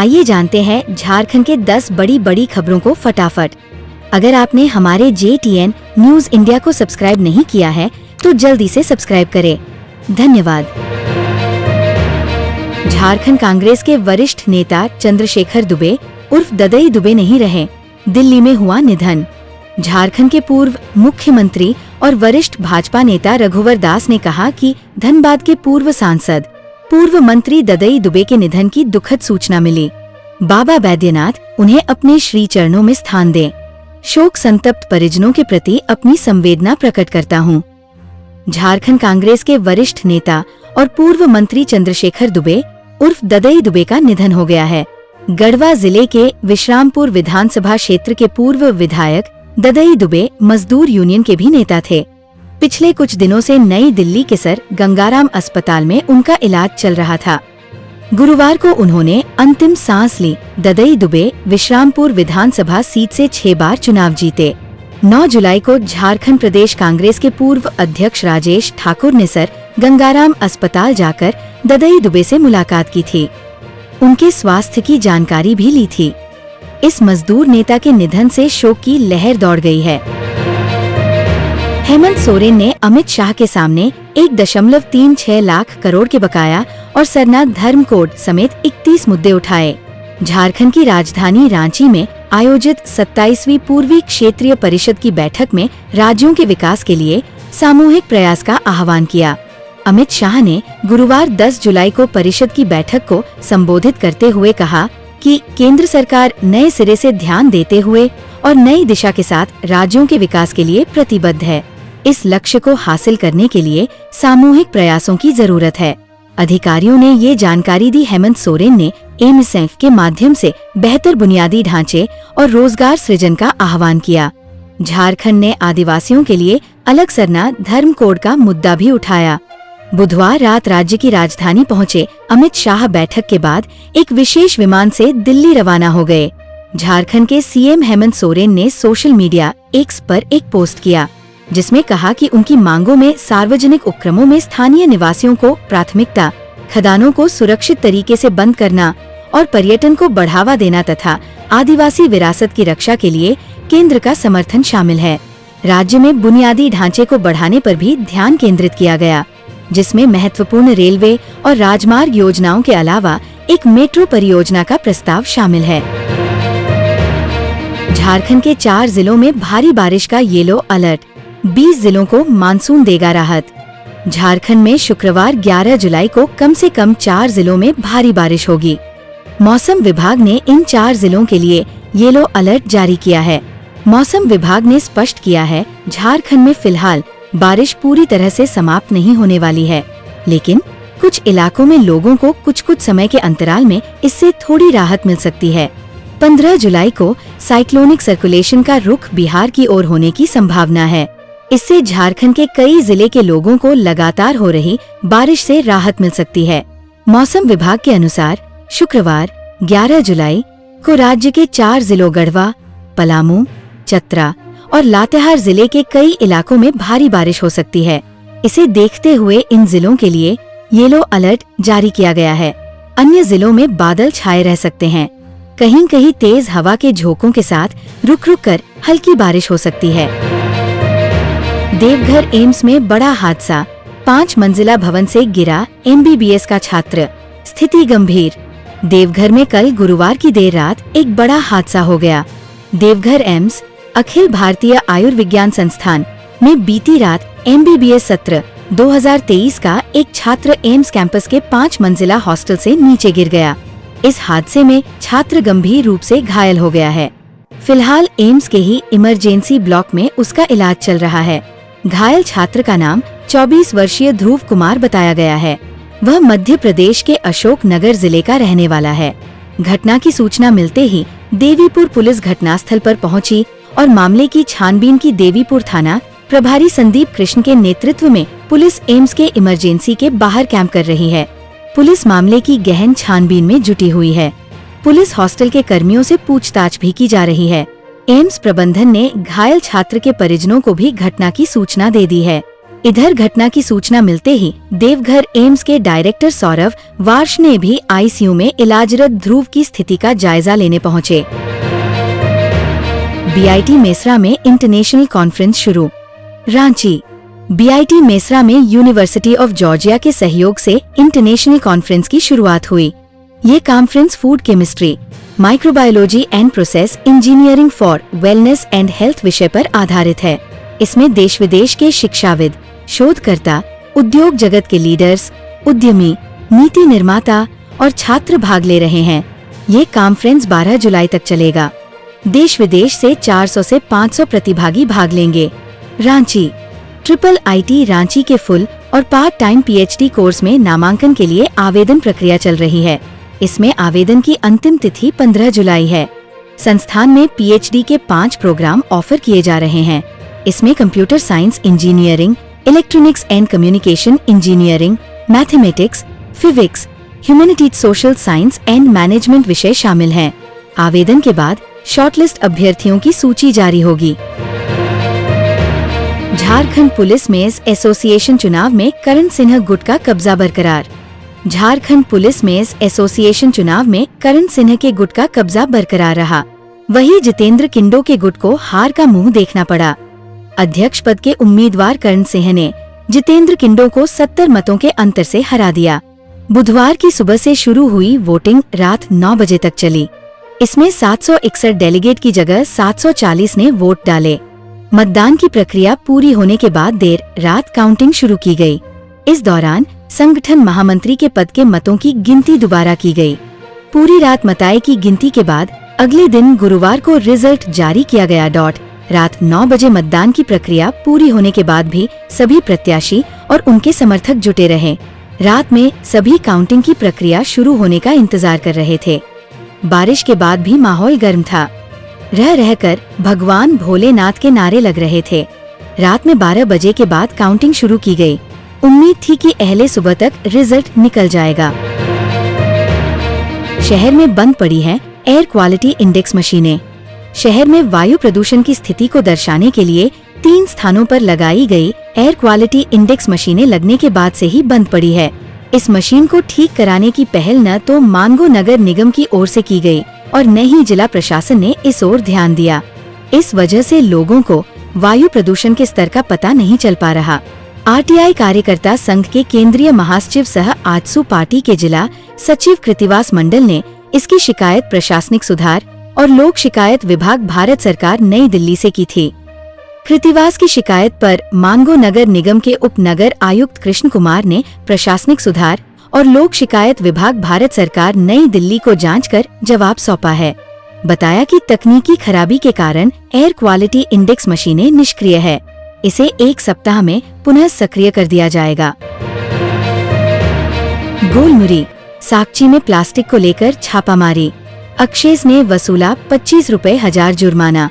आइए जानते हैं झारखंड के 10 बड़ी खबरों को फटाफट। अगर आपने हमारे JTN न्यूज इंडिया को सब्सक्राइब नहीं किया है तो जल्दी से सब्सक्राइब करें। धन्यवाद। झारखंड कांग्रेस के वरिष्ठ नेता चंद्रशेखर दुबे उर्फ ददई दुबे नहीं रहे, दिल्ली में हुआ निधन। झारखंड के पूर्व मुख्यमंत्री और वरिष्ठ भाजपा नेता रघुवर दास ने कहा कि धनबाद के पूर्व सांसद पूर्व मंत्री ददई दुबे के निधन की दुखद सूचना मिली। बाबा बैद्यनाथ उन्हें अपने श्री चरणों में स्थान दें। शोक संतप्त परिजनों के प्रति अपनी संवेदना प्रकट करता हूँ। झारखंड कांग्रेस के वरिष्ठ नेता और पूर्व मंत्री चंद्रशेखर दुबे उर्फ ददई दुबे का निधन हो गया है। गढ़वा जिले के विश्रामपुर विधानसभा क्षेत्र के पूर्व विधायक ददई दुबे मजदूर यूनियन के भी नेता थे। पिछले कुछ दिनों से नई दिल्ली के सर गंगाराम अस्पताल में उनका इलाज चल रहा था। गुरुवार को उन्होंने अंतिम सांस ली। ददई दुबे विश्रामपुर विधानसभा सीट से 6 बार चुनाव जीते। 9 जुलाई को झारखंड प्रदेश कांग्रेस के पूर्व अध्यक्ष राजेश ठाकुर ने सर गंगाराम अस्पताल जाकर ददई दुबे से मुलाकात की थी। उनके स्वास्थ्य की जानकारी भी ली थी। इस मजदूर नेता के निधन से शोक की लहर दौड़ गई है। हेमंत सोरेन ने अमित शाह के सामने 1.36 लाख करोड़ के बकाया और सरना धर्म कोड समेत 31 मुद्दे उठाए। झारखंड की राजधानी रांची में आयोजित 27वीं पूर्वी क्षेत्रीय परिषद की बैठक में राज्यों के विकास के लिए सामूहिक प्रयास का आह्वान किया। अमित शाह ने गुरुवार 10 जुलाई को परिषद की बैठक को संबोधित करते हुए कहा कि केंद्र सरकार नए सिरे से ध्यान देते हुए और नई दिशा के साथ राज्यों के विकास के लिए प्रतिबद्ध है। इस लक्ष्य को हासिल करने के लिए सामूहिक प्रयासों की जरूरत है। अधिकारियों ने ये जानकारी दी। हेमंत सोरेन ने एमएसएफ के माध्यम से बेहतर बुनियादी ढांचे और रोजगार सृजन का आह्वान किया। झारखंड ने आदिवासियों के लिए अलग सरना धर्म कोड का मुद्दा भी उठाया। बुधवार रात राज्य की राजधानी पहुंचे अमित शाह बैठक के बाद एक विशेष विमान से दिल्ली रवाना हो गए। झारखंड के सीएम हेमंत सोरेन ने सोशल मीडिया एक्स पर एक पोस्ट किया जिसमें कहा कि उनकी मांगों में सार्वजनिक उपक्रमों में स्थानीय निवासियों को प्राथमिकता, खदानों को सुरक्षित तरीके से बंद करना और पर्यटन को बढ़ावा देना तथा आदिवासी विरासत की रक्षा के लिए केंद्र का समर्थन शामिल है। राज्य में बुनियादी ढांचे को बढ़ाने पर भी ध्यान केंद्रित किया गया, जिसमें महत्वपूर्ण रेलवे और राजमार्ग योजनाओं के अलावा एक मेट्रो परियोजना का प्रस्ताव शामिल है। झारखंड के 4 जिलों में भारी बारिश का येलो अलर्ट, 20 जिलों को मानसून देगा राहत। झारखंड में शुक्रवार 11 जुलाई को कम से कम 4 जिलों में भारी बारिश होगी। मौसम विभाग ने इन 4 जिलों के लिए येलो अलर्ट जारी किया है। मौसम विभाग ने स्पष्ट किया है, झारखंड में फिलहाल बारिश पूरी तरह से समाप्त नहीं होने वाली है, लेकिन कुछ इलाकों में लोगों को कुछ समय के अंतराल में इससे थोड़ी राहत मिल सकती है। 15 जुलाई को साइक्लोनिक सर्कुलेशन का रुख बिहार की ओर होने की संभावना है। इससे झारखंड के कई जिले के लोगों को लगातार हो रही बारिश से राहत मिल सकती है। मौसम विभाग के अनुसार शुक्रवार 11 जुलाई को राज्य के 4 जिलों गढ़वा, पलामू, चतरा और लातेहार जिले के कई इलाकों में भारी बारिश हो सकती है। इसे देखते हुए इन जिलों के लिए येलो अलर्ट जारी किया गया है। अन्य जिलों में बादल छाए रह सकते हैं। कहीं कहीं तेज हवा के झोंकों के साथ रुक कर हल्की बारिश हो सकती है। देवघर एम्स में बड़ा हादसा, 5 मंजिला भवन से गिरा MBBS का छात्र, स्थिति गंभीर। देवघर में कल गुरुवार की देर रात एक बड़ा हादसा हो गया। देवघर एम्स अखिल भारतीय आयुर्विज्ञान संस्थान में बीती रात MBBS सत्र 2023 का एक छात्र एम्स कैंपस के 5 मंजिला हॉस्टल से नीचे गिर गया। इस हादसे में छात्र गंभीर रूप से घायल हो गया है। फिलहाल एम्स के ही इमरजेंसी ब्लॉक में उसका इलाज चल रहा है। घायल छात्र का नाम 24 वर्षीय ध्रुव कुमार बताया गया है। वह मध्य प्रदेश के अशोक नगर जिले का रहने वाला है। घटना की सूचना मिलते ही देवीपुर पुलिस घटनास्थल पर पहुंची और मामले की छानबीन की देवीपुर थाना प्रभारी संदीप कृष्ण के नेतृत्व में पुलिस एम्स के इमरजेंसी के बाहर कैंप कर रही है। पुलिस मामले की गहन छानबीन में जुटी हुई है। पुलिस हॉस्टल के कर्मियों से पूछताछ भी की जा रही है। एम्स प्रबंधन ने घायल छात्र के परिजनों को भी घटना की सूचना दे दी है। इधर घटना की सूचना मिलते ही देवघर एम्स के डायरेक्टर सौरव वार्ष ने भी आईसीयू में इलाजरत ध्रुव की स्थिति का जायजा लेने पहुंचे। बीआईटी मेसरा में इंटरनेशनल कॉन्फ्रेंस शुरू। रांची। बीआईटी मेसरा में यूनिवर्सिटी ऑफ जॉर्जिया के सहयोग से इंटरनेशनल कॉन्फ्रेंस की शुरुआत हुई। ये conference food chemistry, microbiology and process engineering for wellness and health विषय पर आधारित है। इसमें देश विदेश के शिक्षाविद, शोधकर्ता, उद्योग जगत के लीडर्स, उद्यमी, नीति निर्माता और छात्र भाग ले रहे हैं। ये कॉन्फ्रेंस 12 जुलाई तक चलेगा। देश विदेश से 400 से 500 प्रतिभागी भाग लेंगे। रांची। IIIT रांची के फुल और पार्ट टाइम पीएचडी कोर्स में नामांकन के लिए आवेदन प्रक्रिया चल रही है। इसमें आवेदन की अंतिम तिथि 15 जुलाई है। संस्थान में पीएचडी के 5 प्रोग्राम ऑफर किए जा रहे हैं। इसमें computer science engineering, electronics and communication engineering, mathematics, physics, humanities, social science and management विषय शामिल हैं। आवेदन के बाद शॉर्टलिस्ट अभ्यर्थियों की सूची जारी होगी। झारखंड पुलिस मेंस एसोसिएशन चुनाव में करण सिन्हा गुट का कब्जा बरकरार। झारखंड पुलिस मेंस एसोसिएशन चुनाव में करण सिन्हा के गुट का कब्जा बरकरार रहा। वहीं जितेंद्र किंडो के गुट को हार का मुंह देखना पड़ा। अध्यक्ष पद के उम्मीदवार करण सिंह ने जितेंद्र किंडो को 70 मतों के अंतर से हरा दिया। बुधवार की सुबह से शुरू हुई वोटिंग रात 9 बजे तक चली। इसमें 761 डेलीगेट की जगह 740 ने वोट डाले। मतदान की प्रक्रिया पूरी होने के बाद देर रात काउंटिंग शुरू की गई। इस दौरान संगठन महामंत्री के पद के मतों की गिनती दोबारा की गई। पूरी रात मताए की गिनती के बाद अगले दिन गुरुवार को रिजल्ट जारी किया गया। रात 9 बजे मतदान की प्रक्रिया पूरी होने के बाद भी सभी प्रत्याशी और उनके समर्थक जुटे रहे। रात में सभी काउंटिंग की प्रक्रिया शुरू होने का इंतजार कर रहे थे। बारिश के बाद भी माहौल गर्म था। रह रहकर भगवान भोलेनाथ के नारे लग रहे थे। रात में 12 बजे के बाद काउंटिंग शुरू की गई। उम्मीद थी कि अहले सुबह तक रिजल्ट निकल जाएगा। शहर में बंद पड़ी हैं एयर क्वालिटी इंडेक्स मशीनें। शहर में वायु प्रदूषण की स्थिति को दर्शाने के लिए 3 स्थानों पर लगाई गई एयर क्वालिटी इंडेक्स मशीनें लगने के बाद से ही बंद पड़ी है। इस मशीन को ठीक कराने की पहल न तो मानगो नगर निगम की ओर से की गई और न ही जिला प्रशासन ने इस ओर ध्यान दिया। इस वजह से लोगों को वायु प्रदूषण के स्तर का पता नहीं चल पा रहा। आरटीआई कार्यकर्ता संघ के केंद्रीय महासचिव सह आजसू पार्टी के जिला सचिव कृतिवास मंडल ने इसकी शिकायत प्रशासनिक सुधार और लोक शिकायत विभाग भारत सरकार नई दिल्ली से की थी। कृतिवास की शिकायत पर मानगो नगर निगम के उप नगर आयुक्त कृष्ण कुमार ने प्रशासनिक सुधार और लोक शिकायत विभाग भारत सरकार नई दिल्ली को जांच कर जवाब सौंपा है। बताया कि तकनीकी खराबी के कारण एयर क्वालिटी इंडेक्स मशीनें निष्क्रिय है। इसे 1 सप्ताह में पुनः सक्रिय कर दिया जाएगा। गोलमुरी। साकची में प्लास्टिक को लेकर छापामारी। अक्षेस ने वसूला 25 रुपए हजार जुर्माना।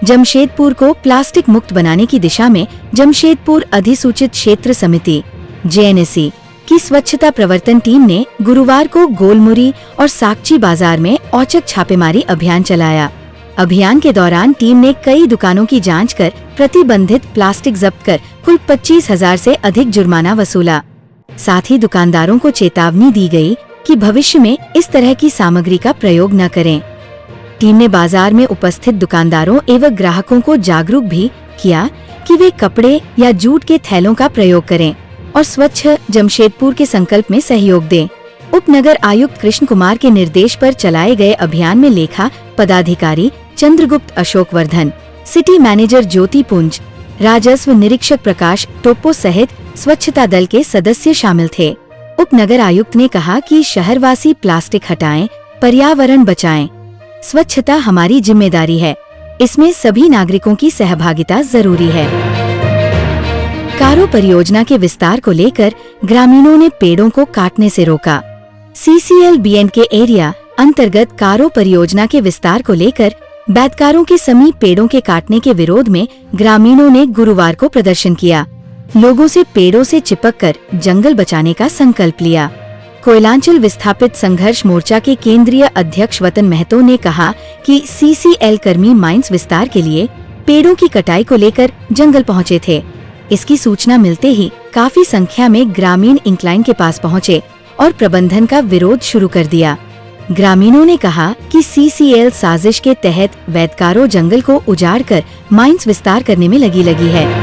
जमशेदपुर को प्लास्टिक मुक्त बनाने की दिशा में जमशेदपुर अधिसूचित क्षेत्र समिति JNSC की स्वच्छता प्रवर्तन टीम ने गुरुवार को गोलमुरी और साकची बाजार में औचक छापेमारी अभियान चलाया। अभियान के दौरान टीम ने कई दुकानों की जांच कर प्रतिबंधित प्लास्टिक जब्त कर कुल 25,000 से अधिक जुर्माना वसूला। साथ ही दुकानदारों को चेतावनी दी गई कि भविष्य में इस तरह की सामग्री का प्रयोग न करें। टीम ने बाजार में उपस्थित दुकानदारों एवं ग्राहकों को जागरूक भी किया कि वे कपड़े या जूट के थैलों का प्रयोग करें और स्वच्छ जमशेदपुर के संकल्प में सहयोग दें। उप नगर आयुक्त कृष्ण कुमार के निर्देश पर चलाए गए अभियान में लेखा पदाधिकारी चंद्रगुप्त अशोक वर्धन, सिटी मैनेजर ज्योति पुंज, राजस्व निरीक्षक प्रकाश टोप्पो सहित स्वच्छता दल के सदस्य शामिल थे। उप नगर आयुक्त ने कहा कि शहरवासी प्लास्टिक हटाएं, पर्यावरण बचाएं। स्वच्छता हमारी जिम्मेदारी है। इसमें सभी नागरिकों की सहभागिता जरूरी है। कारो परियोजना के विस्तार को लेकर ग्रामीणों ने पेड़ों को काटने से रोका। CCL-BN के एरिया अंतर्गत कारो परियोजना के विस्तार को लेकर बैतकारों के समीप पेड़ों के काटने के विरोध में ग्रामीणों ने गुरुवार को प्रदर्शन किया। लोगों से पेड़ों से चिपककर जंगल बचाने का संकल्प लिया। कोयलांचल विस्थापित संघर्ष मोर्चा के केंद्रीय अध्यक्ष वतन महतो ने कहा कि CCL कर्मी माइंस विस्तार के लिए पेड़ों की कटाई को लेकर जंगल पहुंचे थे। इसकी सूचना मिलते ही काफी संख्या में ग्रामीण इंक्लाइन के पास पहुँचे और प्रबंधन का विरोध शुरू कर दिया। ग्रामीणों ने कहा कि CCL साजिश के तहत वैदकारो जंगल को उजाड़कर माइंस विस्तार करने में लगी है।